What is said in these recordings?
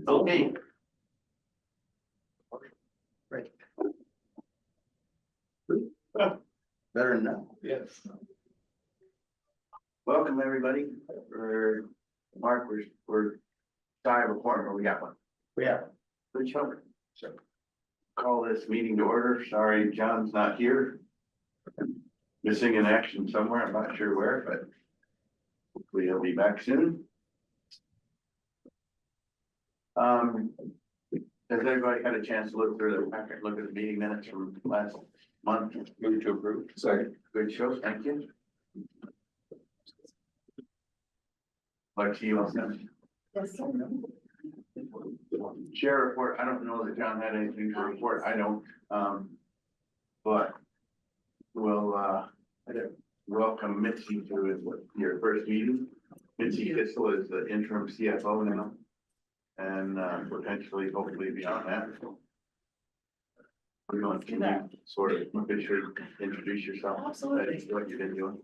Okay. Right. Better than that. Yes. Welcome, everybody. Mark, we're shy of a quorum, we got one. Yeah. Good show. So call this meeting to order. Sorry, John's not here. Missing in action somewhere. I'm not sure where, but hopefully he'll be back soon. Has everybody had a chance to look through the packet, look at the meeting minutes from last month? Move to approve. Second. Good show, thank you. Lexi, you want to? Yes, sir. Chair report, I don't know that John had anything to report, I don't, but we'll, welcome Mitzi to your first meeting. Mitzi Kissel is the interim CFO now, and potentially, hopefully beyond that. We want to sort of officially introduce yourself. Absolutely. What you've been doing.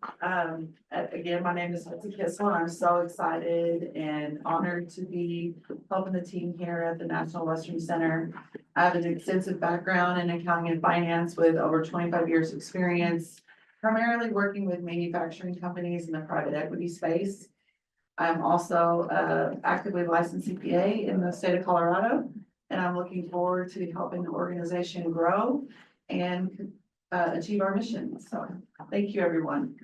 Again, my name is Mitzi Kissel, and I'm so excited and honored to be helping the team here at the National Western Center. I have an extensive background in accounting and finance with over 25 years experience, primarily working with manufacturing companies in the private equity space. I'm also actively licensed CPA in the state of Colorado, and I'm looking forward to helping the organization grow and achieve our mission. So thank you, everyone.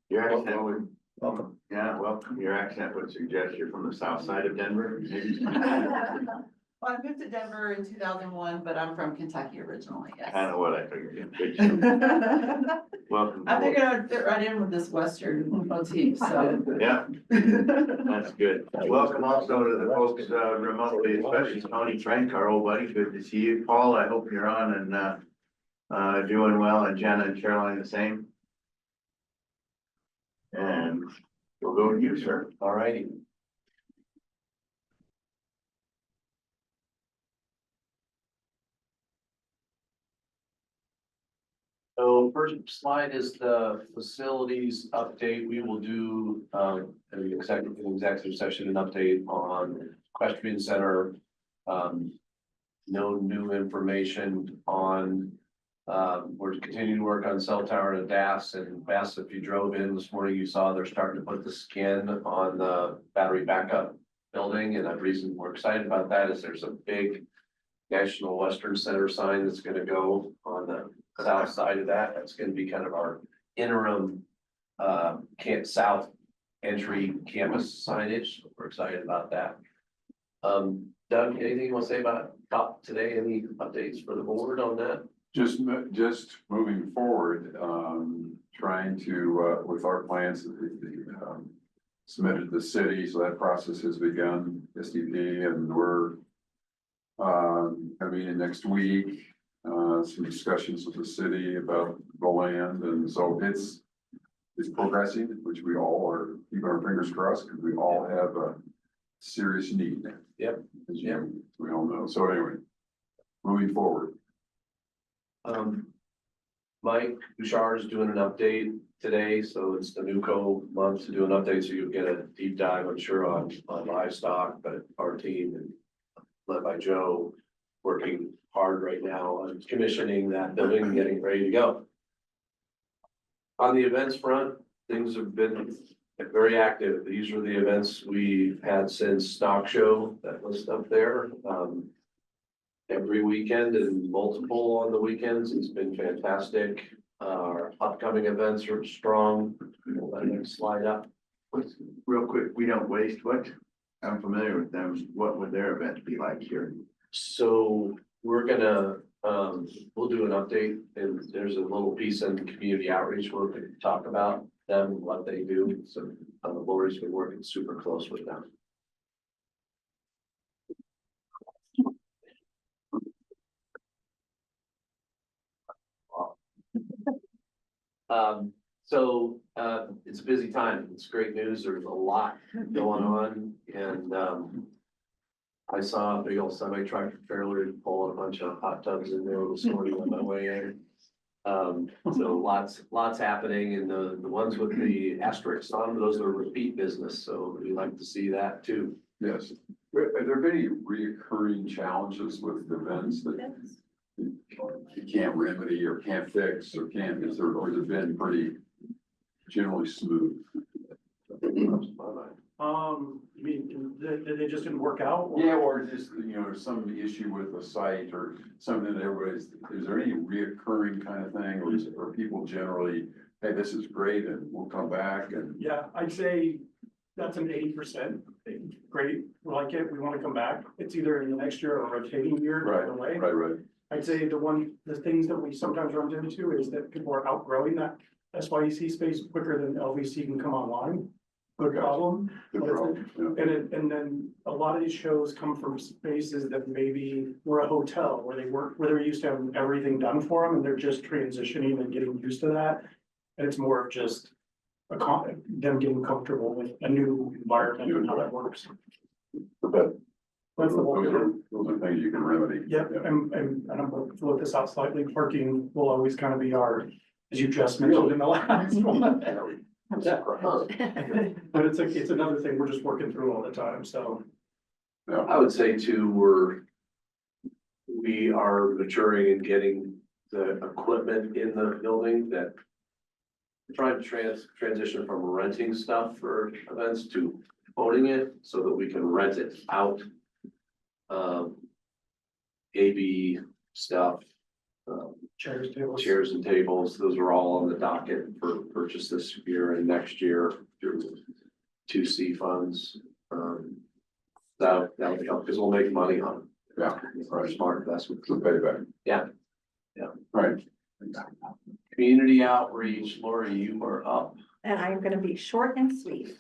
Your accent would, Welcome. yeah, welcome. Your accent would suggest you're from the south side of Denver. Maybe. Well, I moved to Denver in 2001, but I'm from Kentucky originally, yes. Kind of what I figured. Good show. Welcome. I figured I'd fit right in with this Western motif, so. Yeah, that's good. Welcome also to the folks remotely, especially Tony Frank, our old buddy. Good to see you. Paul, I hope you're on and doing well, and Jenna and Caroline the same. And we'll go to you, sir. All righty. So first slide is the facilities update. We will do an executive session, an update on equestrian center. No new information on, we're continuing to work on cell tower and DAS, and Bass, if you drove in this morning, you saw they're starting to put the skin on the battery backup building. And the reason we're excited about that is there's a big National Western Center sign that's gonna go on the south side of that. That's gonna be kind of our interim south entry campus signage. We're excited about that. Doug, anything you want to say about top today? Any updates for the board on that? Just moving forward, trying to, with our plans that we submitted to the city, so that process has begun, SDP, and we're coming in next week, some discussions with the city about the land, and so it's progressing, which we all are keeping our fingers crossed, because we all have a serious need. Yep. As we all know. So anyway, moving forward. Mike Bouchard is doing an update today, so it's the NewCo month to do an update, so you'll get a deep dive, I'm sure, on livestock, but our team and led by Joe, working hard right now on commissioning that building and getting ready to go. On the events front, things have been very active. These are the events we've had since Stock Show, that list up there. Every weekend and multiple on the weekends. It's been fantastic. Our upcoming events are strong. Let me slide up. Real quick, we don't waste what? I'm familiar with them. What would their event be like here? So we're gonna, we'll do an update, and there's a little piece in community outreach where we can talk about them and what they do. So Lori's been working super close with them. It's a busy time. It's great news. There's a lot going on, and I saw a big old semi tractor trailer pulling a bunch of hot tubs in there this morning on my way in. So lots happening, and the ones with the asterisks on them, those are repeat business. So we like to see that too. Yes. Have there been any reoccurring challenges with events that you can't remedy or can't fix or can't, or has it been pretty generally smooth? You mean, they just didn't work out? Or- Yeah, or just, some issue with the site or something that everybody's, is there any reoccurring kind of thing, or are people generally, hey, this is great and we'll come back and? Yeah, I'd say that's an 80%. Great, we like it, we want to come back. It's either in the next year or a rotating year, either way. Right. I'd say the things that we sometimes run into is that people are outgrowing that SYEC space quicker than LVC can come online. Good Okay. problem. Good problem, yeah. And then a lot of these shows come from spaces that maybe were a hotel where they're used to having everything done for them and they're just transitioning and getting used to that. And it's more of just them getting comfortable with a new environment and how that works. But That's the whole thing. those are things you can remedy. Yep, and I'm gonna float this out slightly. Parking will always kind of be our, as you just mentioned in the last one. But it's another thing we're just working through all the time, so. I would say too, we are maturing and getting the equipment in the building that. We're trying to transition from renting stuff for events to owning it so that we can rent it out. AV stuff, chairs and tables, those are all on the docket for purchase this year and next year through 2C funds. That'll help because we'll make money on it. Yeah, Our smart investment. it's a payback. Yeah. Right. Community outreach, Lori, you are up. And I'm gonna be short and sweet.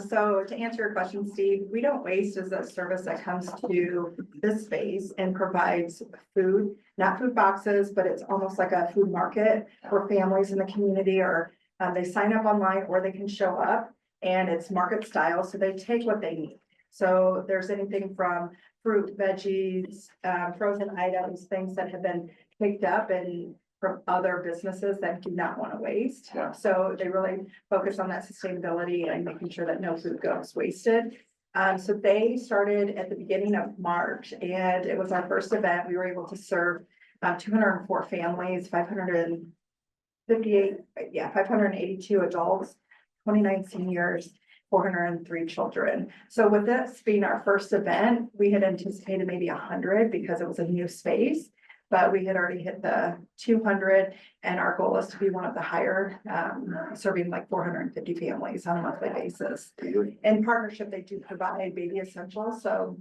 So to answer your question, Steve, We Don't Waste is a service that comes to this space and provides food, not food boxes, but it's almost like a food market for families in the community, or they sign up online or they can show up, and it's market style, so they take what they need. So there's anything from fruit, veggies, frozen items, things that have been picked up and from other businesses that do not want to waste. Yeah. So they really focus on that sustainability and making sure that no food goes wasted. So they started at the beginning of March, and it was our first event. We were able to serve 204 families, 582 adults, 29 seniors, 403 children. So with this being our first event, we had anticipated maybe 100 because it was a new space. But we had already hit the 200, and our goal is to be one of the higher, serving like 450 families on a monthly basis. In partnership, they do provide baby essentials, so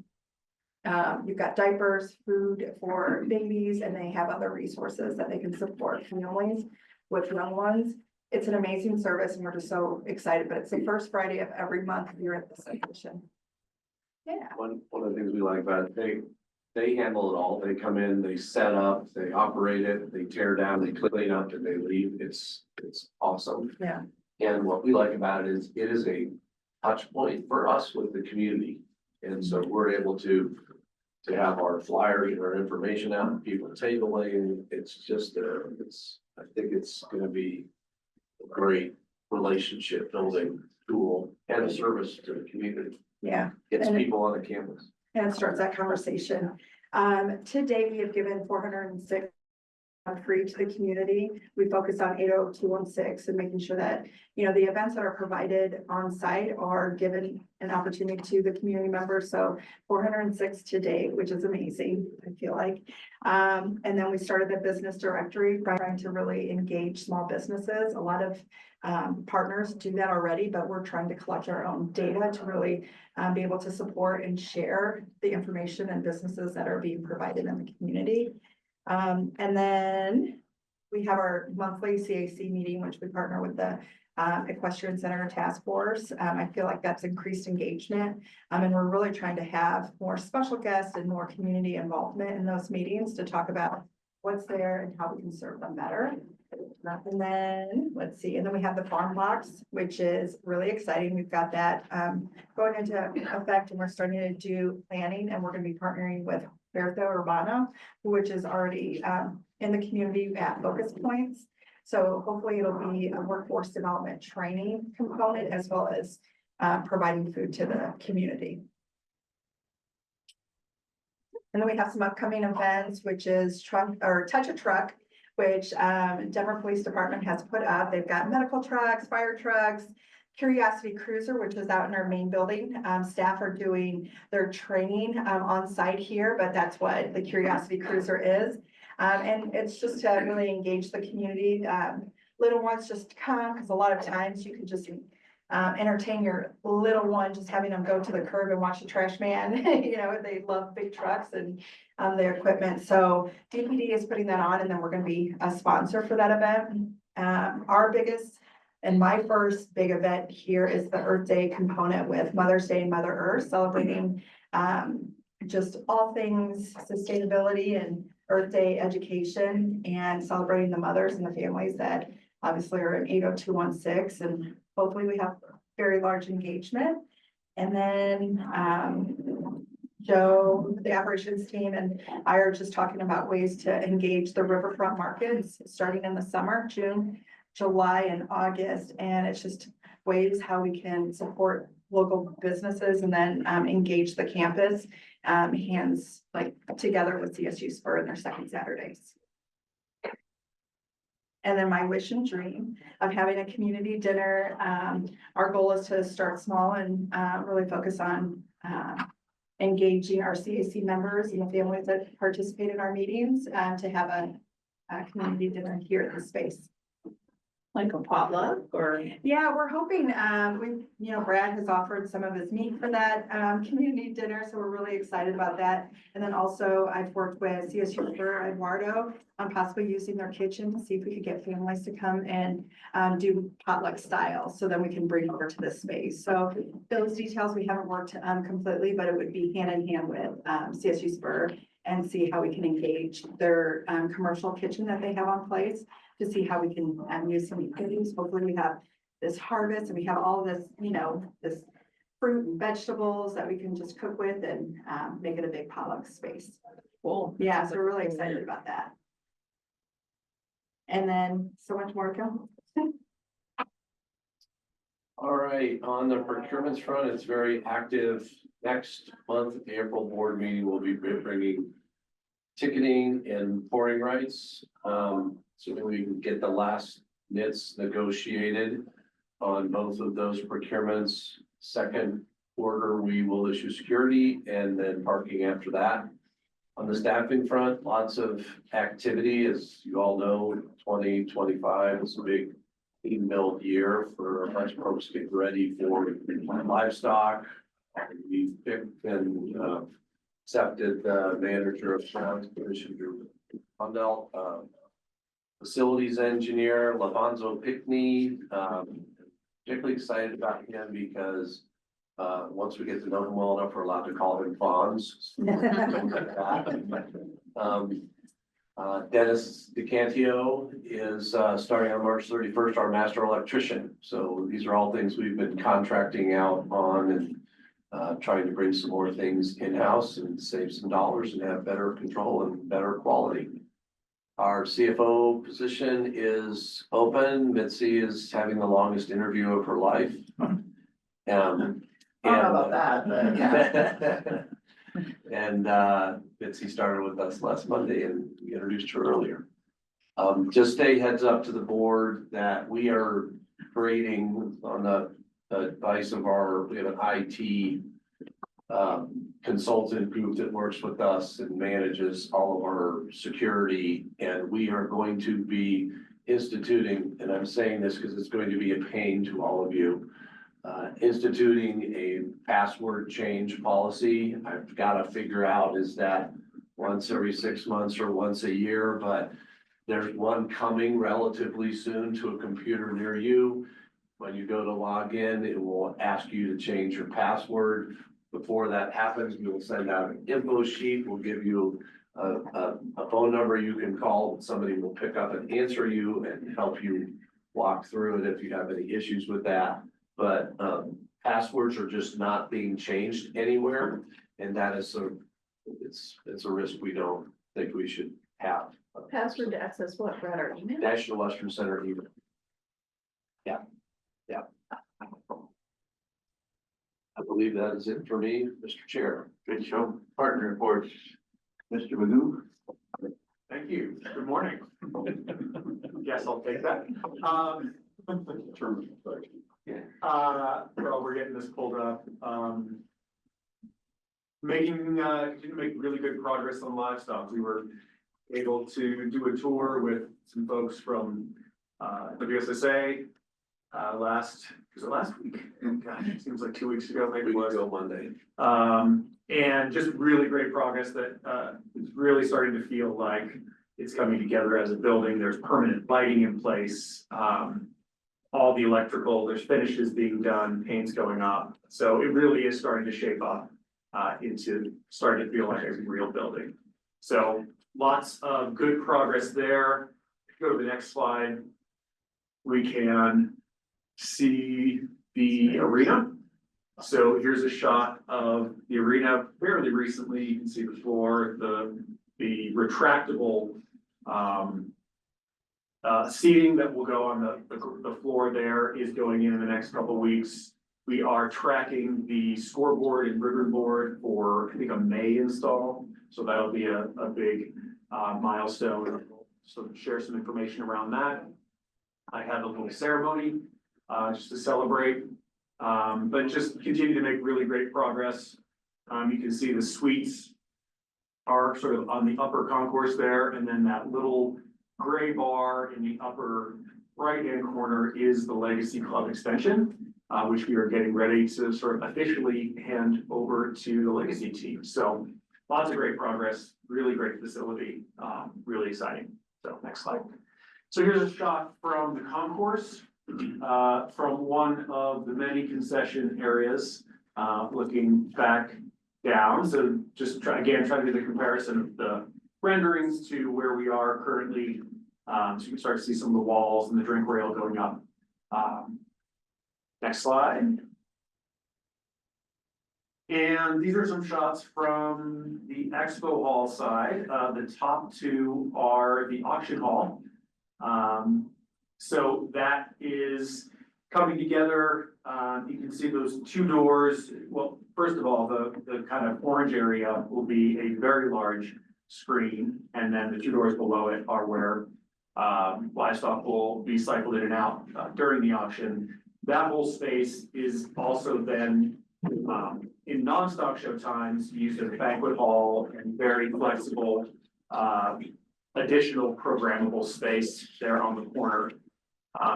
you've got diapers, food for babies, and they have other resources that they can support families with young ones. It's an amazing service, and we're just so excited, but it's the first Friday of every month here at this location. Yeah. One of the things we like about it, they handle it all. They come in, they set up, they operate it, they tear down, they clean up, and they leave. It's awesome. Yeah. And what we like about it is a touch point for us with the community. And so we're able to have our flyers and our information out and people tabling. It's just, I think it's gonna be a great relationship building tool and a service to the community. Yeah. Gets And it- people on the campus. And it starts that conversation. To date, we have given 406 free to the community. We focus on 80216 and making sure that, the events that are provided on site are given an opportunity to the community members. So 406 to date, which is amazing, I feel like. And then we started the business directory, trying to really engage small businesses. A lot of partners do that already, but we're trying to collect our own data to really be able to support and share the information and businesses that are being provided in the community. And then we have our monthly CAC meeting, which we partner with the Equestrian Center Task Force. I feel like that's increased engagement. And we're really trying to have more special guests and more community involvement in those meetings to talk about what's there and how we can serve them better. And then, let's see, and then we have the farm box, which is really exciting. We've got that going into effect, and we're starting to do planning, and we're gonna be partnering with Bertha Urbano, which is already in the community at Focus Points. So hopefully it'll be a workforce development training component as well as providing food to the community. And then we have some upcoming events, which is truck or Touch a Truck, which Denver Police Department has put up. They've got medical trucks, fire trucks, Curiosity Cruiser, which is out in our main building. Staff are doing their training on site here, but that's what the Curiosity Cruiser is. And it's just to really engage the community. Little ones just come, because a lot of times you can just entertain your little one, just having them go to the curb and watch the trash man. You know, they love big trucks and their equipment. So DPD is putting that on, and then we're gonna be a sponsor for that event. Our biggest and my first big event here is the Earth Day component with Mother's Day and Mother Earth, celebrating just all things sustainability and Earth Day education, and celebrating the mothers and the families that obviously are in 80216, and hopefully we have very large engagement. And then Joe, the operations team, and I are just talking about ways to engage the riverfront markets starting in the summer, June, July, and August. And it's just ways how we can support local businesses and then engage the campus hands like together with CSU Spur in their second Saturdays. And then my wish and dream of having a community dinner. Our goal is to start small and really focus on engaging our CAC members and the families that participate in our meetings to have a community dinner here at the space. Like a potluck or? Yeah, we're hoping, Brad has offered some of his meat for that community dinner, so we're really excited about that. And then also I've worked with CSU for Eduardo on possibly using their kitchen to see if we could get families to come and do potluck style, so then we can bring over to this space. So those details we haven't worked completely, but it would be hand in hand with CSU Spur and see how we can engage their commercial kitchen that they have on place, to see how we can use some goodies. Hopefully we have this harvest and we have all this, this fruit and vegetables that we can just cook with and make it a big potluck space. Cool. Yeah, so we're really excited about that. And then so much more to come. All right, on the procurements front, it's very active. Next month, at the April board meeting, we'll be bringing ticketing and pouring rights. So we can get the last nits negotiated on both of those procurements. Second quarter, we will issue security and then parking after that. On the staffing front, lots of activity. As you all know, 2025 is a big team build year for a bunch of folks getting ready for livestock. We picked and accepted the manager of Sound Commission Group, Mondell, facilities engineer, Lavanzo Pickney. Particularly excited about him because once we get to know him well enough, we're allowed to call him Fonz. Dennis DeCantio is starting on March 31st, our master electrician. So these are all things we've been contracting out on and trying to bring some more things in-house and save some dollars and have better control and better quality. Our CFO position is open. Mitzi is having the longest interview of her life. I don't know about that, but yeah. And Mitzi started with us last Monday and we introduced her earlier. Just a heads up to the board that we are creating on the advice of we have an IT consultant group that works with us and manages all of our security. And we are going to be instituting, and I'm saying this because it's going to be a pain to all of you, instituting a password change policy. I've got to figure out, is that once every 6 months or once a year, but there's one coming relatively soon to a computer near you. When you go to log in, it will ask you to change your password. Before that happens, we will send out an info sheet. We'll give you a phone number you can call. Somebody will pick up and answer you and help you walk through it if you have any issues with that. But passwords are just not being changed anywhere, and that is it's a risk we don't think we should have. Password to access what, Brad, our email? National Western Center email. Yeah. I believe that is it for me, Mr. Chair. Good show, partner reports. Mr. Magoo? Thank you. Good morning. Guess I'll take that. Term of effect. Well, we're getting this pulled up. Continue to make really good progress on livestock. We were able to do a tour with some folks from WSSA was it last week? Gosh, it seems like 2 weeks ago, maybe it was. Monday. And just really great progress that it's really starting to feel like it's coming together as a building. There's permanent lighting in place. All the electrical, there's finishes being done, paint's going up. So it really is starting to shape up into starting to feel like a real building. So lots of good progress there. Go to the next slide. We can see the arena. So here's a shot of the arena fairly recently. You can see the floor, the retractable seating that will go on the floor there is going in the next couple of weeks. We are tracking the scoreboard and ribbon board for, I think, a May install. So that'll be a big milestone. So share some information around that. I had a little ceremony just to celebrate, but just continue to make really great progress. You can see the suites are sort of on the upper concourse there, and then that little gray bar in the upper right-hand corner is the Legacy Club extension, which we are getting ready to sort of officially hand over to the Legacy team. So lots of great progress, really great facility, really exciting. So next slide. So here's a shot from the concourse, from one of the many concession areas, looking back down. So just try to do the comparison of the renderings to where we are currently. So you can start to see some of the walls and the drink rail going up. Next slide. And these are some shots from the expo hall side. The top two are the auction hall. So that is coming together. You can see those two doors. Well, first of all, the kind of orange area will be a very large screen, and then the two doors below it are where livestock will be cycled in and out during the auction. That whole space is also then in non-stock show times used as a banquet hall and very flexible additional programmable space there on the corner.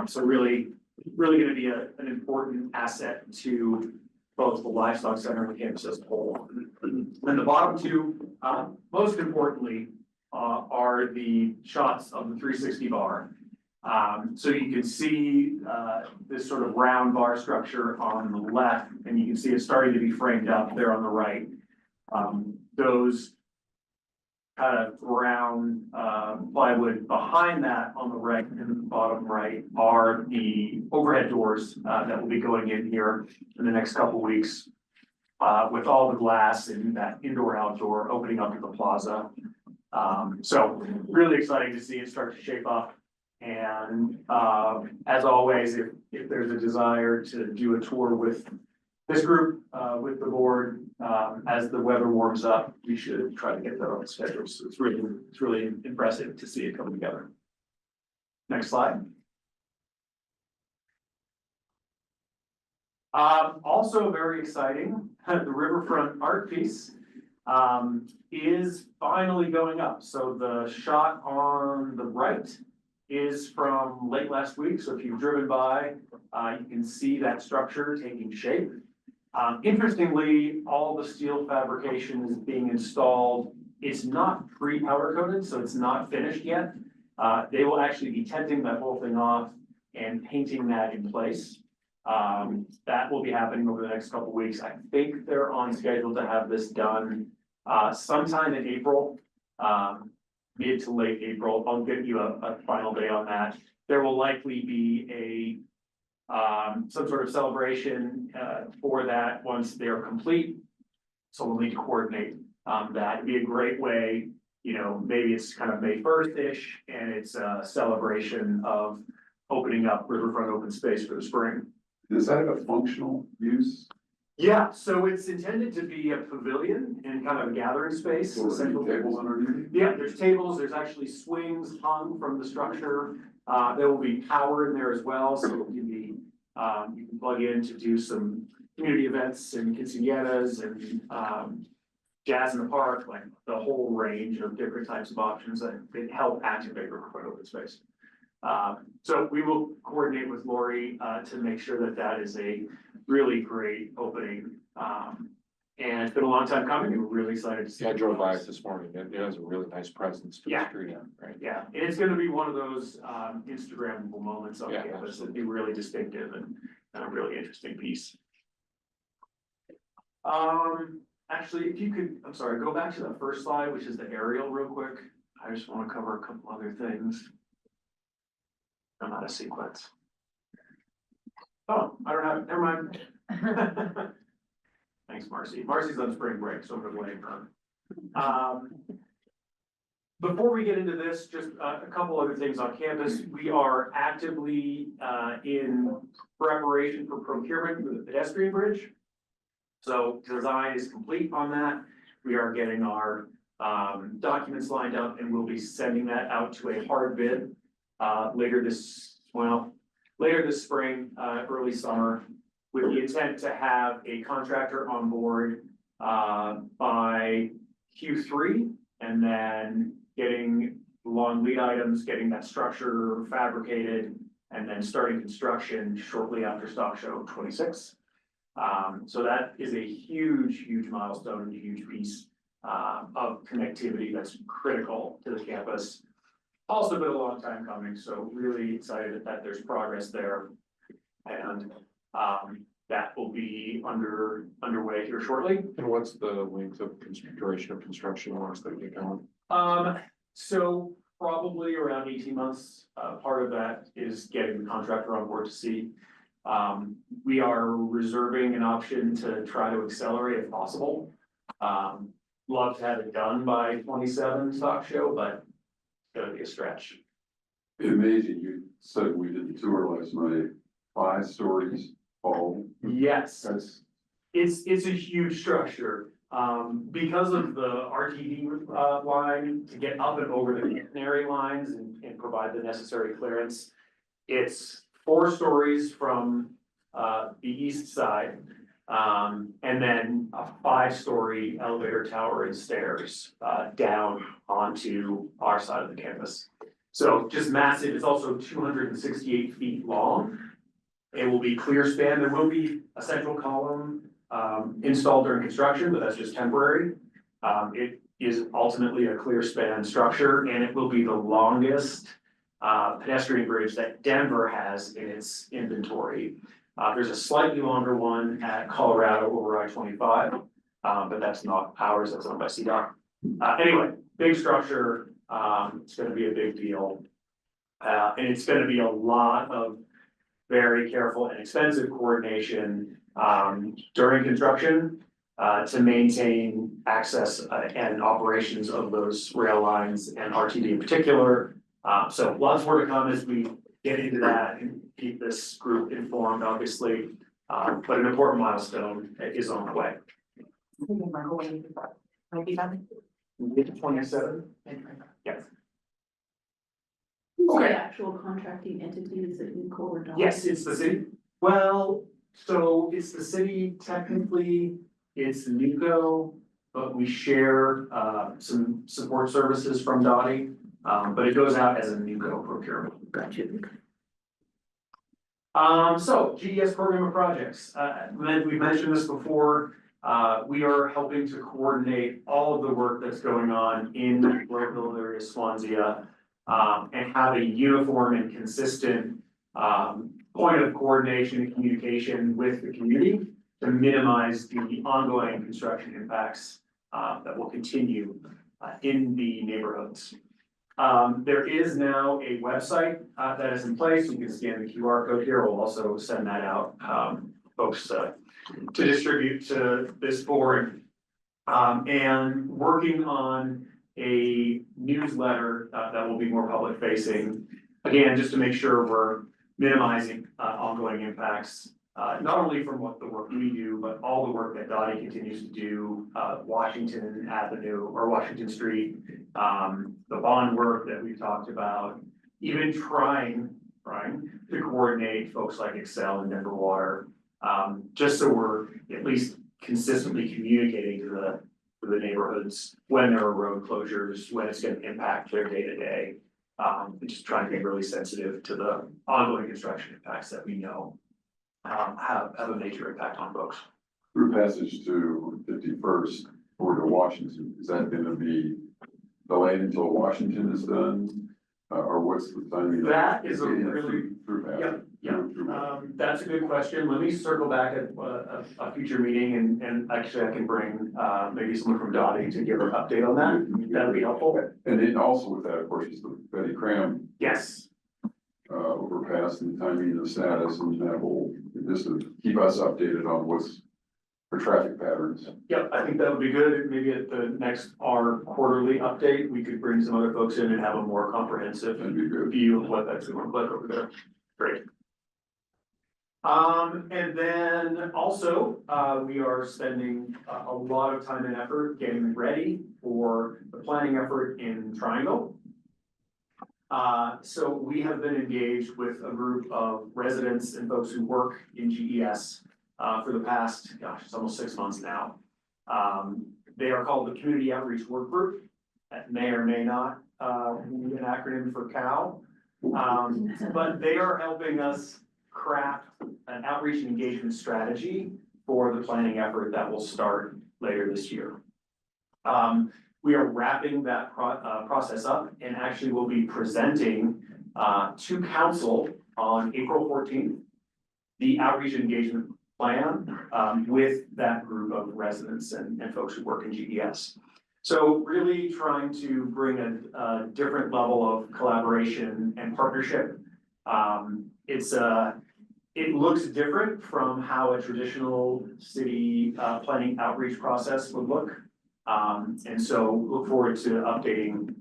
So really going to be an important asset to both the livestock center and the campus as a whole. And the bottom two, most importantly, are the shots of the 360 bar. So you can see this sort of round bar structure on the left, and you can see it starting to be framed up there on the right. Those kind of round plywood behind that on the right and the bottom right are the overhead doors that will be going in here in the next couple weeks with all the glass and that indoor-outdoor opening up to the plaza. So really exciting to see it start to shape up. And as always, if there's a desire to do a tour with this group, with the board, as the weather warms up, we should try to get that on the schedule. So it's really impressive to see it come together. Next slide. Also very exciting, the riverfront art piece is finally going up. So the shot on the right is from late last week. So if you've driven by, you can see that structure taking shape. Interestingly, all the steel fabrication is being installed. It's not pre-powder coated, so it's not finished yet. They will actually be tenting that whole thing off and painting that in place. That will be happening over the next couple of weeks. I think they're on schedule to have this done sometime in April, mid to late April. I'll give you a final day on that. There will likely be some sort of celebration for that once they're complete. So we'll need to coordinate that. It'd be a great way, maybe it's kind of May 1st-ish, and it's a celebration of opening up riverfront open space for the spring. Does that have a functional use? Yeah, so it's intended to be a pavilion and kind of a gathering space. So there'll central be tables underneath. Yeah, there's tables, there's actually swings hung from the structure. There will be power in there as well, so it can be, you can plug in to do some community events and quinceañeras and, jazz in the park, like the whole range of different types of options that help activate Riverfront open space. So we will coordinate with Lori, to make sure that that is a really great opening. And it's been a long time coming, and we're really excited to see. Yeah, I drove by it this morning. It has a really nice presence to the Yeah. street, right? Yeah, and it's gonna be one of those, Instagrammable moments on Yeah, campus. It'll be really distinctive and a really interesting piece. Actually, if you could, I'm sorry, go back to the first slide, which is the aerial real quick. I just wanna cover a couple other things. I'm out of sequence. Oh, I don't have, never mind. Thanks, Marcy. Marcy's on spring break, so I'm gonna blame her. Before we get into this, just a couple other things on campus. We are actively in preparation for procurement for the pedestrian bridge. So design is complete on that. We are getting our documents lined up, and we'll be sending that out to a hard bid later this spring, early summer, with the intent to have a contractor on board by Q3, and then getting long lead items, getting that structure fabricated, and then starting construction shortly after Stock Show 26. So that is a huge, huge milestone and a huge piece of connectivity that's critical to the campus. Also been a long time coming, so really excited that there's progress there. And that will be underway here shortly. And what's the length of duration of construction once they get going? So probably around 18 months. Part of that is getting the contractor on board to see. We are reserving an option to try to accelerate if possible. Love to have it done by 27 Stock Show, but it's gonna be a stretch. Amazing, you said we did the tour last night, 5 stories tall. Yes, That's, it's a huge structure. Because of the RTD line to get up and over the canary lines and provide the necessary clearance. It's 4 stories from the east side. And then a 5-story elevator tower and stairs down onto our side of the campus. So just massive. It's also 268 feet long. It will be clear span. There will be a central column installed during construction, but that's just temporary. It is ultimately a clear span structure, and it will be the longest pedestrian bridge that Denver has in its inventory. There's a slightly longer one at Colorado over I-25, but that's not ours, that's owned by CDOT. Anyway, big structure, it's gonna be a big deal. And it's gonna be a lot of very careful and expensive coordination during construction to maintain access and operations of those rail lines and RTD in particular. So lots more to come as we get into that and keep this group informed, obviously. But an important milestone is on the way. Mid 27? Yes. Who's Okay. the actual contracting entity? Is it Nucor or Dawn? Yes, it's the city. Well, so it's the city technically, it's NUCO, but we share some support services from Dottie. But it goes out as a NUCO procurement. Gotcha. So GDS program of projects, we've mentioned this before. We are helping to coordinate all of the work that's going on in the local area, Swansea. And have a uniform and consistent point of coordination and communication with the community to minimize the ongoing construction impacts that will continue in the neighborhoods. There is now a website that is in place. You can scan the QR code here. We'll also send that out, folks, to distribute to this board. And working on a newsletter that will be more public facing. Again, just to make sure we're minimizing ongoing impacts not only from what the work we do, but all the work that Dottie continues to do, Washington Avenue or Washington Street, the bond work that we've talked about, even trying to coordinate folks like Excel and Denver Water, just so we're at least consistently communicating to the neighborhoods when there are road closures, when it's gonna impact their day to day. Just trying to be really sensitive to the ongoing construction impacts that we know have a major impact on folks. Through passage to 51st or to Washington, is that gonna be delayed until Washington is done? Or what's the timing? That is a really, Through passage. Yep, yeah, Through- that's a good question. Let me circle back at a future meeting and actually I can bring maybe someone from Dottie to give an update on that. That'd be helpful. And then also with that, of course, is the Betty Cram Yes, overpass and timing and the status, and that will, just to keep us updated on what's for traffic patterns. yep, I think that would be good. Maybe at the next, our quarterly update, we could bring some other folks in and have a more comprehensive That'd be good. view of what that's going to look like over there. Great. And then also, we are spending a lot of time and effort getting ready for the planning effort in Triangle. So we have been engaged with a group of residents and folks who work in GES for the past, gosh, it's almost 6 months now. They are called the Community Outreach Work Group. That may or may not be an acronym for COW. But they are helping us craft an outreach and engagement strategy for the planning effort that will start later this year. We are wrapping that process up and actually will be presenting to council on April 14th, the outreach and engagement plan with that group of residents and folks who work in GES. So really trying to bring a different level of collaboration and partnership. It looks different from how a traditional city planning outreach process would look. And so look forward to updating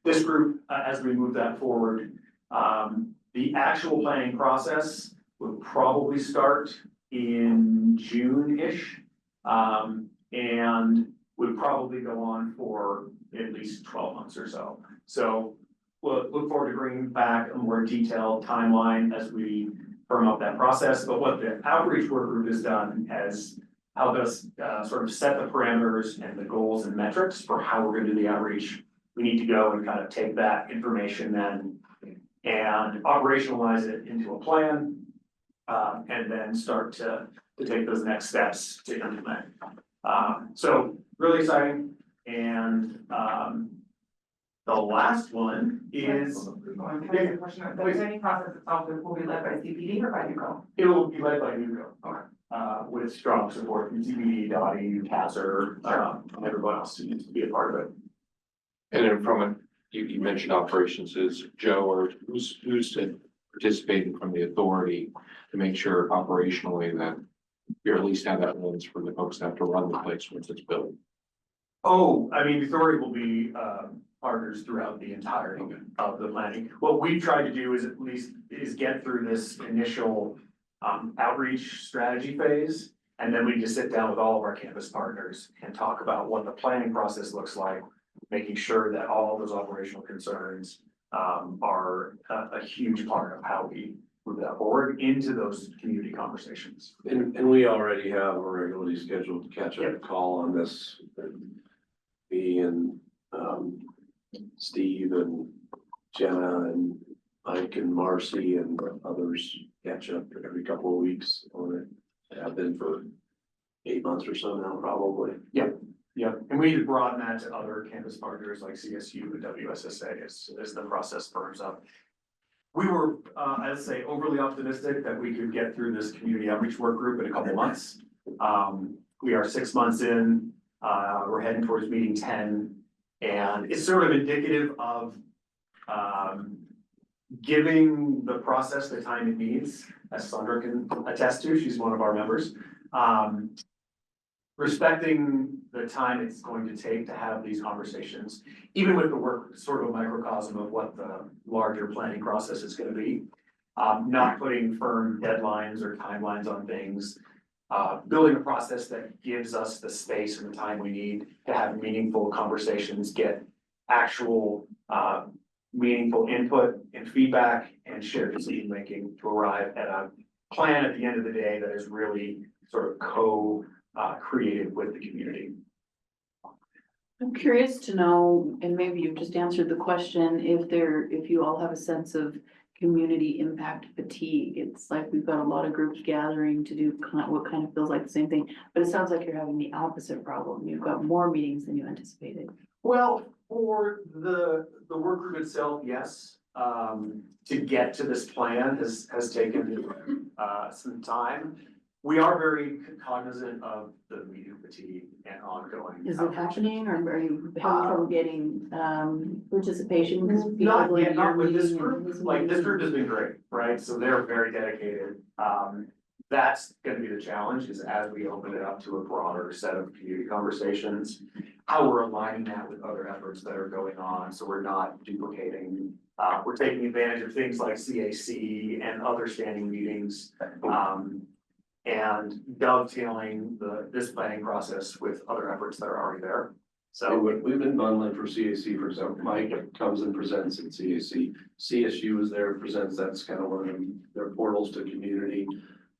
this group as we move that forward. The actual planning process would probably start in June-ish. And would probably go on for at least 12 months or so. So we'll look forward to bringing back a more detailed timeline as we firm up that process. But what the outreach work group has done has helped us sort of set the parameters and the goals and metrics for how we're gonna do the outreach. We need to go and kind of take that information then and operationalize it into a plan. And then start to take those next steps to implement. So really exciting. And the last one is, Can I ask a question? The planning process itself will be led by CPD or by NWC? it will be led by NWC. Okay. With strong support from CPD, Dottie, Kaiser, and everyone else who needs to be a part of it. And then you mentioned operations, is Joe or who's participating from the authority to make sure operationally that you at least have that lens for the folks that have to run the place once it's built? Oh, I mean, the authority will be partners throughout the entirety of the planning. What we've tried to do is at least get through this initial outreach strategy phase. And then we just sit down with all of our campus partners and talk about what the planning process looks like, making sure that all of those operational concerns are a huge part of how we move that forward into those community conversations. And we already have a regularly scheduled catch-up call on this. Me and Steve and Jenna and Mike and Marcy and others catch up every couple of weeks on it. Have been for 8 months or so now, probably. Yeah, and we broaden that to other campus partners like CSU and WSSA as the process firms up. We were, I'd say, overly optimistic that we could get through this community outreach work group in a couple months. We are 6 months in, we're heading towards meeting 10, and it's sort of indicative of giving the process the time it needs, as Sandra can attest to, she's one of our members. Respecting the time it's going to take to have these conversations, even with the work, sort of a microcosm of what the larger planning process is gonna be. not putting firm deadlines or timelines on things. Building a process that gives us the space and the time we need to have meaningful conversations, get actual, meaningful input and feedback and shared decision making to arrive at a plan at the end of the day that is really sort of created with the community. I'm curious to know, and maybe you've just answered the question, if you all have a sense of community impact fatigue. It's like we've got a lot of groups gathering to do what kind of feels like the same thing, but it sounds like you're having the opposite problem. You've got more meetings than you anticipated. Well, for the work group itself, yes. To get to this plan has taken some time. We are very cognizant of the meeting fatigue and ongoing. Is it happening or are you having trouble getting participation? Because people are Not going yet, to not your with this meeting and group, like this group has been great, right? So they're very dedicated. That's gonna be the challenge is as we open it up to a broader set of community conversations, how we're aligning that with other efforts that are going on, so we're not duplicating. We're taking advantage of things like CAC and other standing meetings, and dovetailing this planning process with other efforts that are already there. So We've been bundling for CAC, for example, Mike comes and presents at CAC, CSU is there, presents, that's kind of one of their portals to community.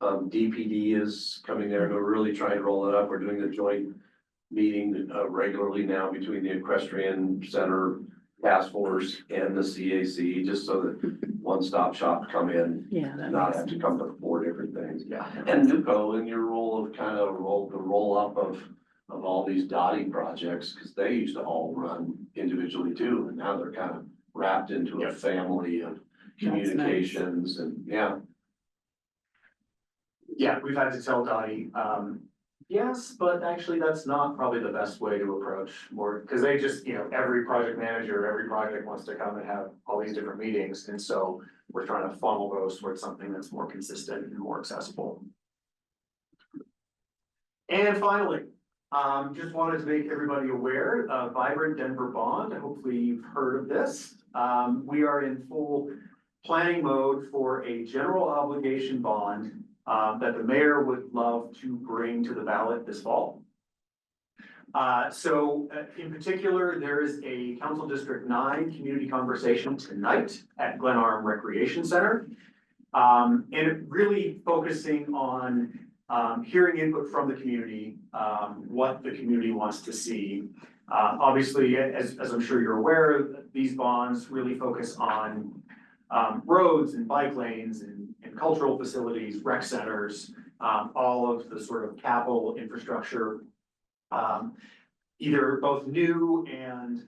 DPD is coming there to really try and roll it up, we're doing a joint meeting regularly now between the equestrian center task force and the CAC, just so that one-stop shop come in, Yeah, that not makes have to sense. come to 4 different things. yeah, And Nuco, in your role of kind of the roll up of all these dotting projects, because they used to all run individually too, and now they're kind of wrapped into a Yep. family of nice. communications and, yeah. yeah, we've had to tell Dottie, yes, but actually that's not probably the best way to approach more, because they just, every project manager, every project wants to come and have all these different meetings, and so we're trying to funnel those towards something that's more consistent and more accessible. And finally, just wanted to make everybody aware, Vibrant Denver Bond, hopefully you've heard of this. We are in full planning mode for a general obligation bond that the mayor would love to bring to the ballot this fall. So in particular, there is a Council District 9 community conversation tonight at Glenarm Recreation Center. And it really focusing on hearing input from the community, what the community wants to see. Obviously, as I'm sure you're aware, these bonds really focus on roads and bike lanes and cultural facilities, rec centers, all of the sort of capital infrastructure, either both new and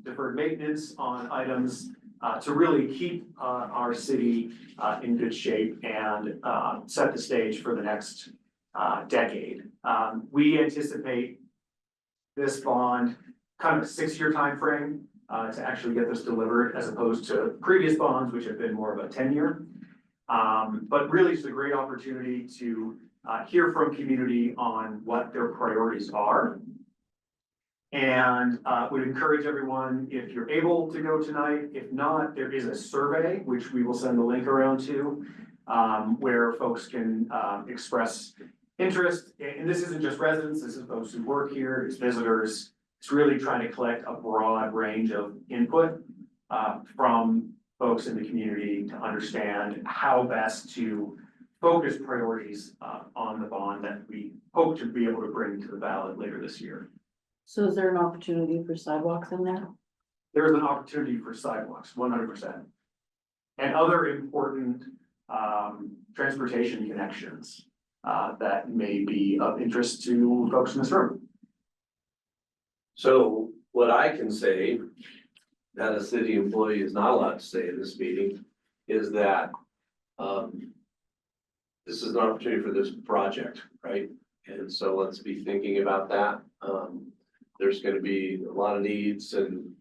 deferred maintenance on items to really keep our city in good shape and set the stage for the next decade. We anticipate this bond kind of a 6-year timeframe to actually get this delivered, as opposed to previous bonds, which have been more of a 10-year. But really, it's a great opportunity to hear from community on what their priorities are. And would encourage everyone, if you're able to go tonight, if not, there is a survey, which we will send the link around to, where folks can express interest. And this isn't just residents, this is folks who work here, it's visitors. It's really trying to collect a broad range of input from folks in the community to understand how best to focus priorities on the bond that we hope to be able to bring to the ballot later this year. So is there an opportunity for sidewalks in there? There's an opportunity for sidewalks, 100%. And other important transportation connections that may be of interest to folks in this room. So what I can say, that a city employee is not allowed to say in this meeting, is that this is an opportunity for this project, right? And so let's be thinking about that. There's gonna be a lot of needs and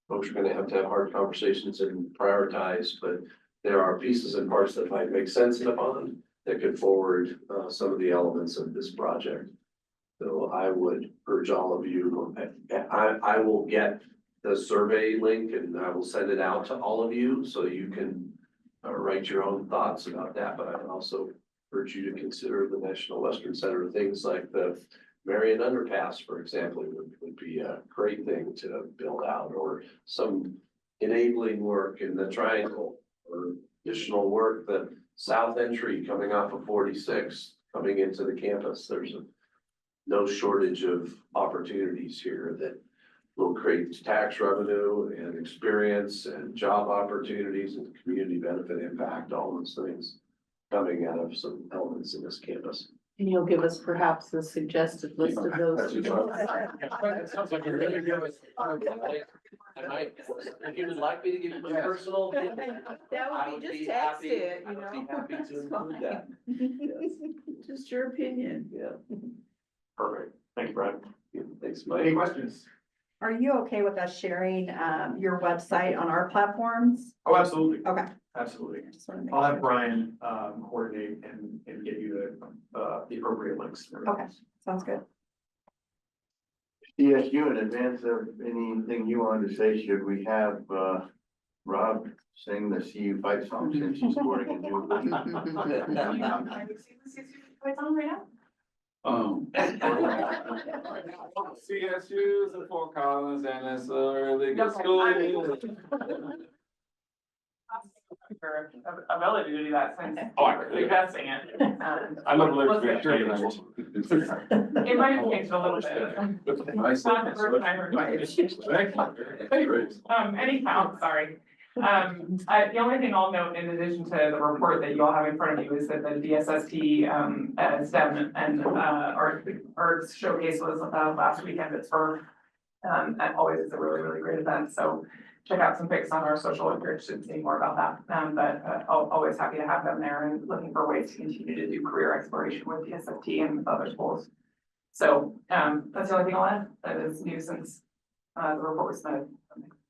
folks are gonna have hard conversations and prioritize, but there are pieces and parts that might make sense in a bond that could forward some of the elements of this project. So I would urge all of you, I will get the survey link and I will send it out to all of you so you can write your own thoughts about that, but I would also urge you to consider the National Western Center, things like the Marion Underpass, for example, would be a great thing to build out, or some enabling work in the triangle, or additional work, the south entry coming off of 46, coming into the campus. There's no shortage of opportunities here that will create tax revenue and experience and job opportunities and community benefit impact, all those things coming out of some elements in this campus. And you'll give us perhaps a suggested list of those. It sounds like you're really good. I might, if you would like me to give you my personal. That I would be be just text happy- it, I you would be know. happy to include that. Just your opinion. Yeah, Perfect. Thank you, Brian. thanks, Any Mike. questions? Are you okay with us sharing, your website on our platforms? Oh, absolutely. Okay. Absolutely. Just wanna make I'll have sure. Brian, coordinate and get you the appropriate links. Okay, sounds good. CSU, in advance of anything you wanted to say, should we have, Rob sing the CU fight song since she's scoring a new? CSU's in Fort Collins and it's a really good school. Ability to do that since Oh, I agree. you're guessing it. I love lyrics. It might have changed a little bit. Nice. Not the first time we're doing it. Anyhow, sorry. The only thing I'll note in addition to the report that you all have in front of you is that the DSST STEM and art showcase was last weekend at Spur. And always is a really, really great event, so check out some pics on our social if you're interested in seeing more about that. But always happy to have them there and looking for ways to continue to do career exploration with DSST and with other schools. So that's the only thing I'll add, that is new since the report was submitted.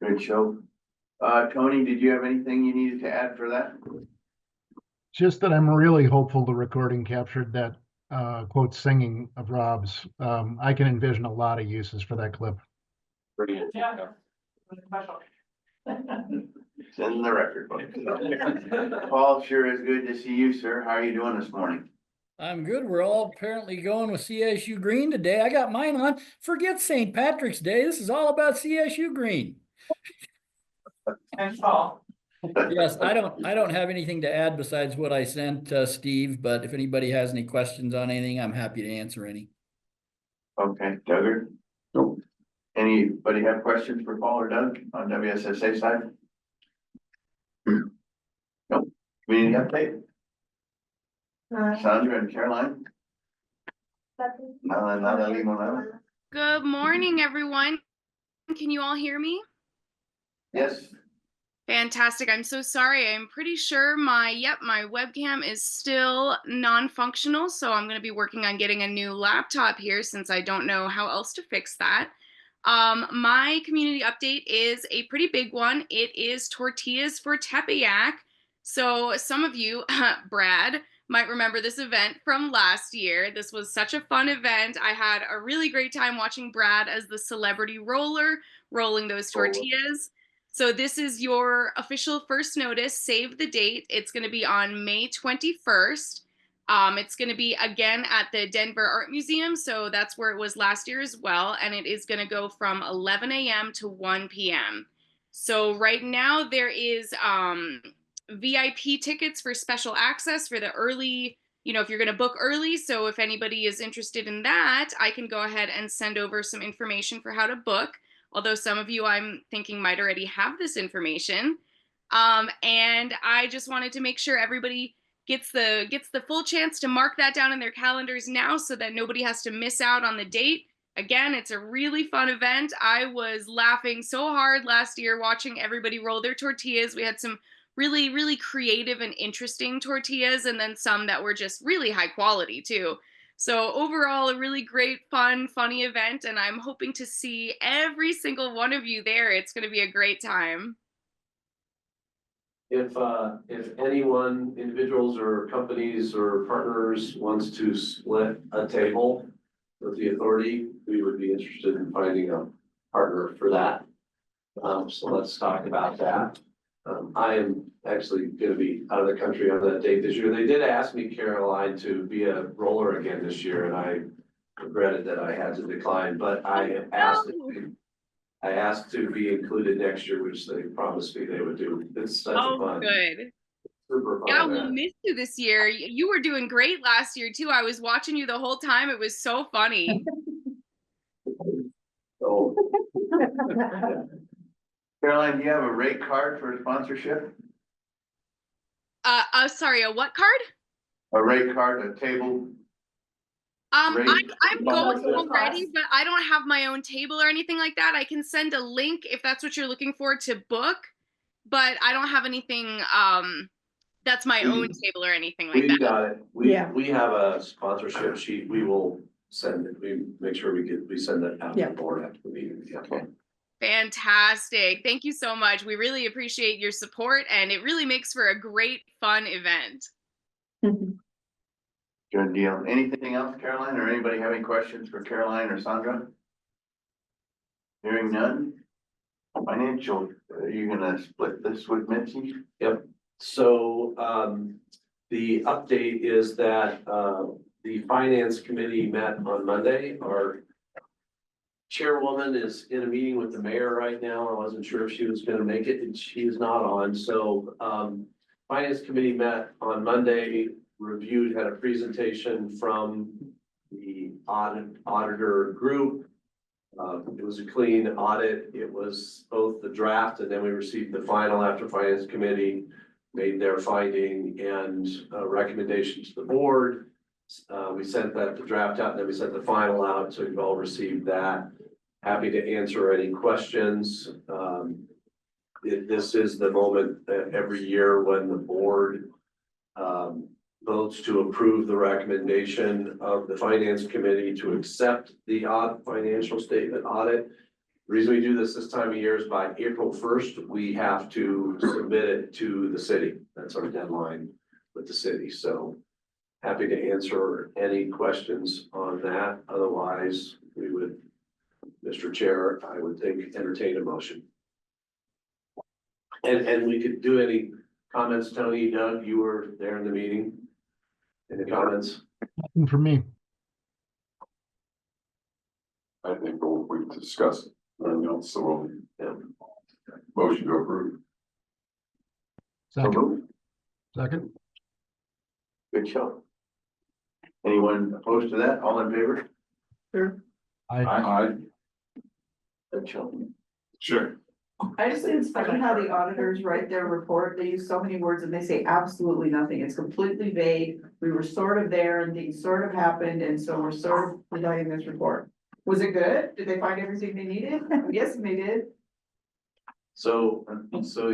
Good show. Tony, did you have anything you needed to add for that? Just that I'm really hopeful the recording captured that quote singing of Rob's. I can envision a lot of uses for that clip. Brilliant. Yeah. Special. It's in the record book. Paul, sure is good to see you, sir. How are you doing this morning? I'm good. We're all apparently going with CSU Green today. I got mine on. Forget St. Patrick's Day. This is all about CSU Green. And Paul. Yes, I don't have anything to add besides what I sent Steve, but if anybody has any questions on anything, I'm happy to answer any. Okay, Doug? Nope. Anybody have questions for Paul or Doug on WSSA side? Nope. Community update? Sandra and Caroline? Nada limonada? Good morning, everyone. Can you all hear me? Yes. Fantastic. I'm so sorry. I'm pretty sure my webcam is still non-functional, so I'm going to be working on getting a new laptop here since I don't know how else to fix that. My community update is a pretty big one. It is Tortillas for Tepeyac. So some of you, Brad, might remember this event from last year. This was such a fun event. I had a really great time watching Brad as the celebrity roller, rolling those tortillas. So this is your official first notice. Save the date. It's going to be on May 21st. It's going to be again at the Denver Art Museum. So that's where it was last year as well. And it is going to go from 11 a.m. to 1 p.m. So right now there is VIP tickets for special access for the early, if you're going to book early. So if anybody is interested in that, I can go ahead and send over some information for how to book. Although some of you I'm thinking might already have this information. And I just wanted to make sure everybody gets the full chance to mark that down in their calendars now so that nobody has to miss out on the date. Again, it's a really fun event. I was laughing so hard last year watching everybody roll their tortillas. We had some really, really creative and interesting tortillas, and then some that were just really high quality too. So overall, a really great, fun, funny event, and I'm hoping to see every single one of you there. It's going to be a great time. If anyone, individuals or companies or partners wants to split a table with the authority, we would be interested in finding a partner for that. So let's talk about that. I am actually gonna be out of the country on that date this year. They did ask me, Caroline, to be a roller again this year, and I regretted that I had to decline, but I asked. I asked to be included next year, which they promised me they would do. It's such a Oh, fun, good. super fun Yeah, we'll event. miss you this year. You were doing great last year too. I was watching you the whole time. It was so funny. So, Caroline, do you have a rate card for a sponsorship? Sorry, a what card? A rate card, a table? Rate I'm going sponsorship? already, but I don't have my own table or anything like that. I can send a link if that's what you're looking for to book, but I don't have anything, that's my own table or anything like we that. got it. We have a sponsorship sheet. We will send it. We make sure we send that out to the board after the meeting. Yeah. Okay. Fantastic. Thank you so much. We really appreciate your support, and it really makes for a great, fun event. Good deal. Anything else, Caroline, or anybody have any questions for Caroline or Sandra? Hearing none. Financial, are you gonna split this with Mitzi? Yep. So, the update is that, the finance committee met on Monday. Our chairwoman is in a meeting with the mayor right now. I wasn't sure if she was gonna make it, and she is not on. So, finance committee met on Monday, reviewed, had a presentation from the auditor group. It was a clean audit. It was both the draft, and then we received the final after finance committee made their finding and recommendation to the board. We sent that, the draft out, and then we sent the final out, so you've all received that. Happy to answer any questions. This is the moment every year when the board votes to approve the recommendation of the finance committee to accept the financial statement audit. The reason we do this time of year is by April 1st, we have to submit it to the city. That's our deadline with the city. So happy to answer any questions on that. Otherwise, we would, Mr. Chair, I would entertain a motion. And we could do any comments, Tony, Doug, you were there in the meeting. Any comments? Nothing for me. I think we've discussed anything else, so we'll, motion to approve. Second. Second. Good show. Anyone opposed to that? All in favor? Sure. Aye. Good show. Sure. I just think it's funny how the auditors write their report. They use so many words and they say absolutely nothing. It's completely vague. We were sort of there and things sort of happened, and so we're sort of providing this report. Was it good? Did they find everything they needed? Yes, they did. So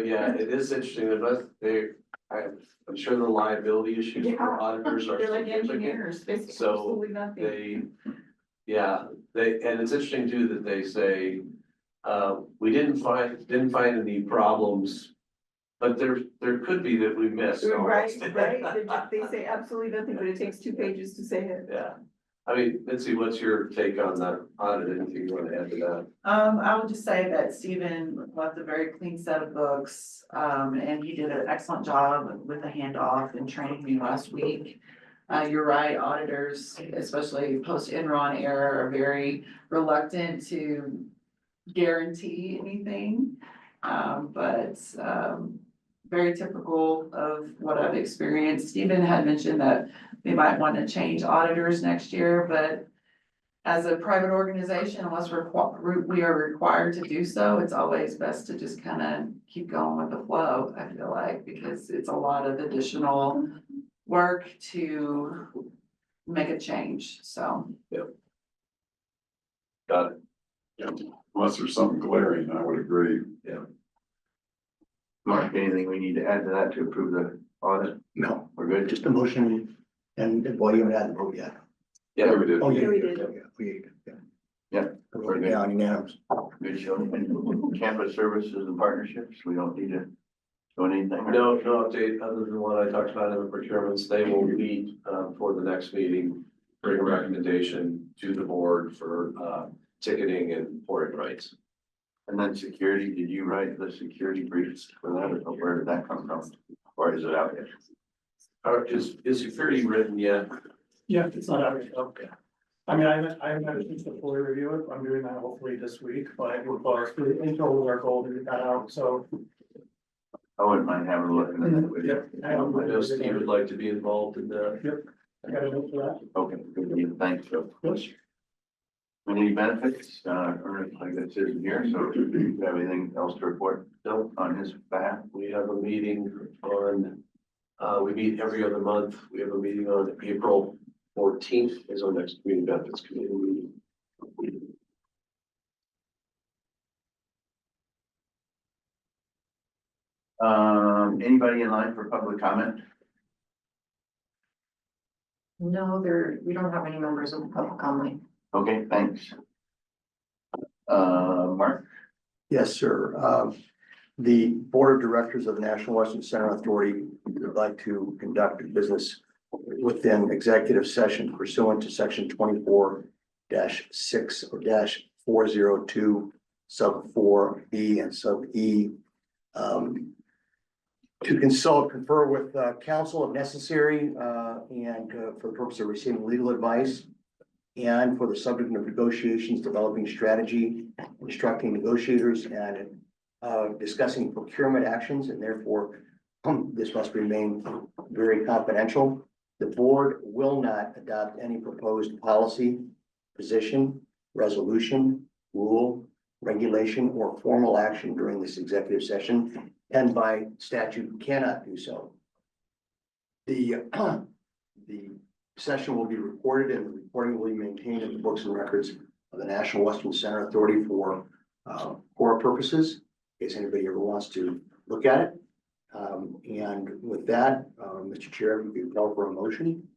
yeah, it is interesting that I'm sure the liability issues for auditors are They're like significant. engineers. They say So absolutely nothing. And it's interesting too that they say, we didn't find any problems, but there could be that we missed. Right. They say absolutely nothing, but it takes 2 pages to say it. Yeah. I mean, Mitzi, what's your take on that audit? Anything you want to add to that? I would just say that Stephen left a very clean set of books, and he did an excellent job with the handoff and training me last week. You're right, auditors, especially post Enron era, are very reluctant to guarantee anything. But very typical of what I've experienced. Stephen had mentioned that we might want to change auditors next year, but as a private organization, unless we are required to do so, it's always best to just kind of keep going with the flow, I feel like, because it's a lot of additional work to make a change, so. Got it. Yeah. Unless there's something glaring, I would agree. Yeah. Mark, anything we need to add to that to approve the audit? No, We're good? just a motion, and well, you haven't had the vote yet. Yeah, we did. Oh, yeah, we yeah, did. yeah. Yeah. Yeah, unanimous. Good show. And campus services and partnerships, we don't need to do anything? or- no update other than what I talked about in the procurements. They will meet for the next meeting, bring a recommendation to the board for ticketing and pouring rights. And then security, did you write the security briefs for that, or where did that come from? Or is it out there? Or is security written yet? Yeah, it's not out yet. Okay. I mean, I haven't had a chance to fully review it. I'm doing that hopefully this week, but we're close. In total, our goal to get that out, so. I wouldn't mind having a look at that with you. I know Steve would like to be involved in that. I got a note for that. Okay, good, thanks, Joe. Any benefits, or like that says here, so do you have anything else to report still on his behalf? We have a meeting on, we meet every other month. We have a meeting on April 14th is our next community benefits committee meeting. Anybody in line for public comment? No, we don't have any members of the public online. Okay, thanks. Mark? Yes, sir. The Board of Directors of the National Western Center Authority would like to conduct business within executive session pursuant to section 24-6 or -402 sub 4B and sub E. To consult, confer with counsel if necessary, and for the purpose of receiving legal advice. And for the subject of negotiations, developing strategy, instructing negotiators, and discussing procurement actions, and therefore this must remain very confidential. The board will not adopt any proposed policy, position, resolution, rule, regulation, or formal action during this executive session, and by statute cannot do so. The session will be recorded, and the recording will be maintained in the books and records of the National Western Center Authority for purposes, in case anybody ever wants to look at it. And with that, Mr. Chair, if you could call for a motion.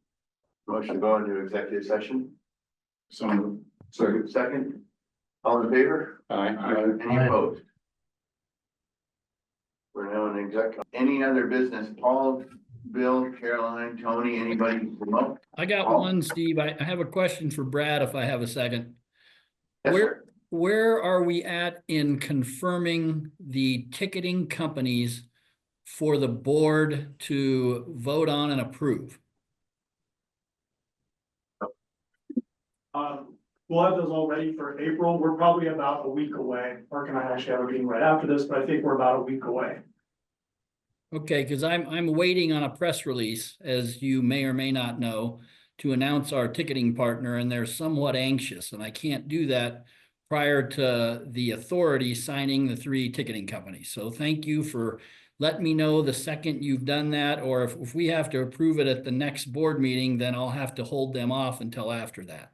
Motion to go into executive session. Some, second. Second. All in favor? Any opposed? We're now in exec. Any other business? Paul, Bill, Caroline, Tony, anybody remote? I got Paul? one, Steve. I have a question for Brad if I have a second. Yes, Where, sir. where are we at in confirming the ticketing companies for the board to vote on and approve? We'll have those all ready for April. We're probably about a week away. Mark and I actually have a meeting right after this, but I think we're about a week away. Okay, because I'm waiting on a press release, as you may or may not know, to announce our ticketing partner, and they're somewhat anxious, and I can't do that prior to the authority signing the 3 ticketing companies. So thank you for letting me know the second you've done that, or if we have to approve it at the next board meeting, then I'll have to hold them off until after that.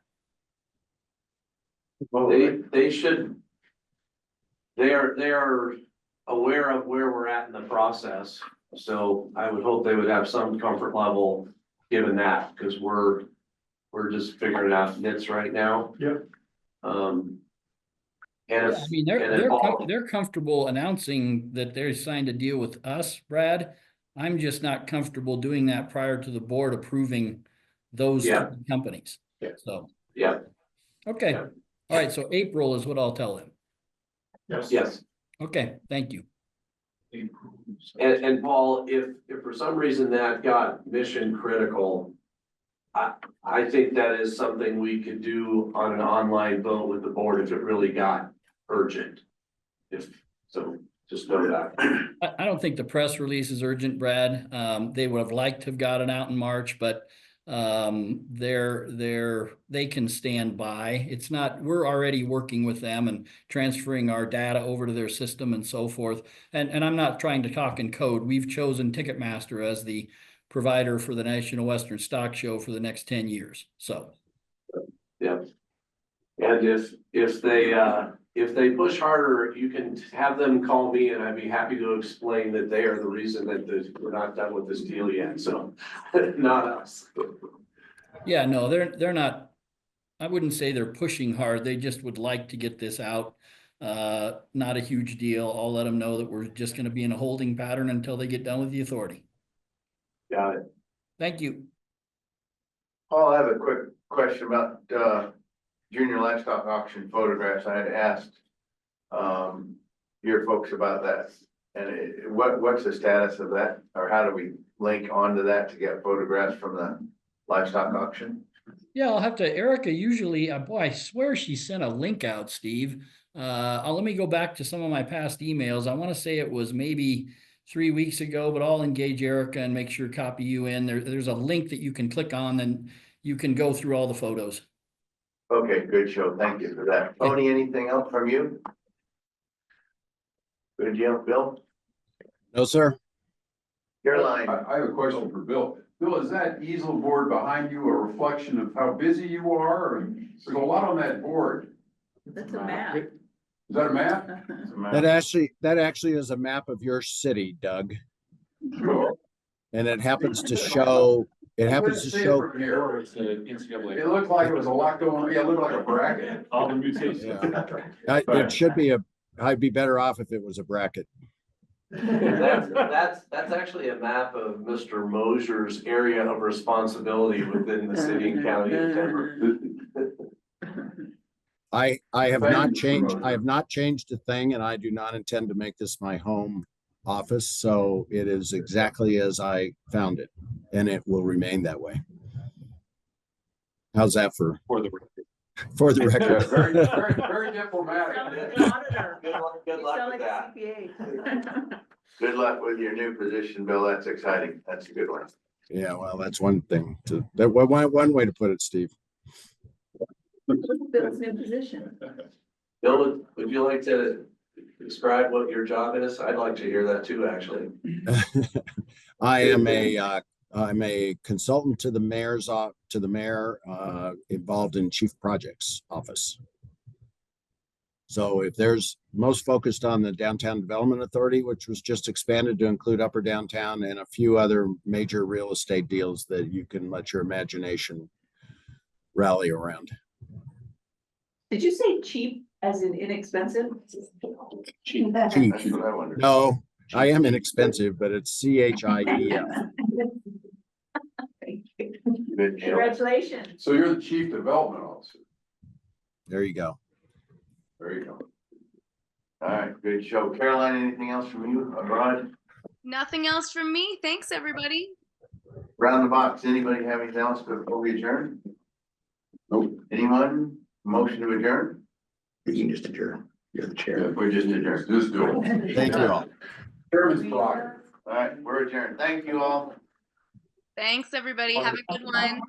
Well, they should. They are aware of where we're at in the process, so I would hope they would have some comfort level given that, because we're just figuring out nits right now. Yep. And Yeah, it's, I mean, they're comfortable announcing that they signed a deal with us, Brad. I'm just not comfortable doing that prior to the board approving those 2 companies. Yeah. So. Yeah. Okay. Yeah. All right. So April is what I'll tell them. Yes. Okay. Thank you. And Paul, if for some reason that got mission critical, I think that is something we could do on an online vote with the board if it really got urgent. So just know that. I don't think the press release is urgent, Brad. They would have liked to have gotten out in March, but they can stand by. It's not, we're already working with them and transferring our data over to their system and so forth. And I'm not trying to talk in code. We've chosen Ticketmaster as the provider for the National Western Stock Show for the next 10 years. So. Yeah. And if they push harder, you can have them call me and I'd be happy to explain that they are the reason that we're not done with this deal yet. So not us. Yeah, no, they're not, I wouldn't say they're pushing hard. They just would like to get this out. Not a huge deal. I'll let them know that we're just going to be in a holding pattern until they get done with the authority. Got it. Thank you. Paul, I have a quick question about junior livestock auction photographs. I had asked hear folks about that. And what's the status of that? Or how do we link onto that to get photographs from the livestock auction? Yeah, I'll have to, Erica usually, boy, I swear she sent a link out, Steve. Let me go back to some of my past emails. I want to say it was maybe 3 weeks ago, but I'll engage Erica and make sure copy you in. There's a link that you can click on and you can go through all the photos. Okay, good show. Thank you for that. Tony, anything else from you? Good deal, Bill? No, sir. Caroline? I have a question for Bill. Bill, is that easel board behind you a reflection of how busy you are? And there's a lot on that board. That's a map. Is that a map? That actually is a map of your city, Doug. And it happens to show, It looked like it was a lot going on. Yeah, it looked like a bracket. All the mutations. Yeah. It should be I'd be better off if it was a bracket. That's actually a map of Mr. Mosier's area of responsibility within the city and county of Denver. I have Thank not you, changed, Roger. I have not changed a thing, and I do not intend to make this my home office, so it is exactly as I found it, and it will remain that way. How's that for For the record. the record? Very, very, very diplomatic. Good luck with that. Good luck with your new position, Bill. That's exciting. That's a good one. Yeah, well, that's one thing one way to put it, Steve. Bill's new position. Bill, would you like to describe what your job is? I'd like to hear that too, actually. I'm a consultant to the mayor, involved in chief projects office. So if there's most focused on the Downtown Development Authority, which was just expanded to include Upper Downtown and a few other major real estate deals that you can let your imagination rally around. Did you say cheap as in inexpensive? Cheap. That's what I wondered. No, I am inexpensive, but it's CHIEF. Good show. Congratulations. So you're the chief development officer. There you go. There you go. All right, good show. Caroline, anything else from you abroad? Nothing else from me. Thanks, everybody. Round the box. Anybody have anything else before we adjourn? Nope. Anyone? Motion to adjourn? You can just adjourn. You're the chair. We're just adjourned. Just do it. Thank you all. Chairman's prerogative. All right, we're adjourned. Thank you all. Thanks, everybody. Have a good one.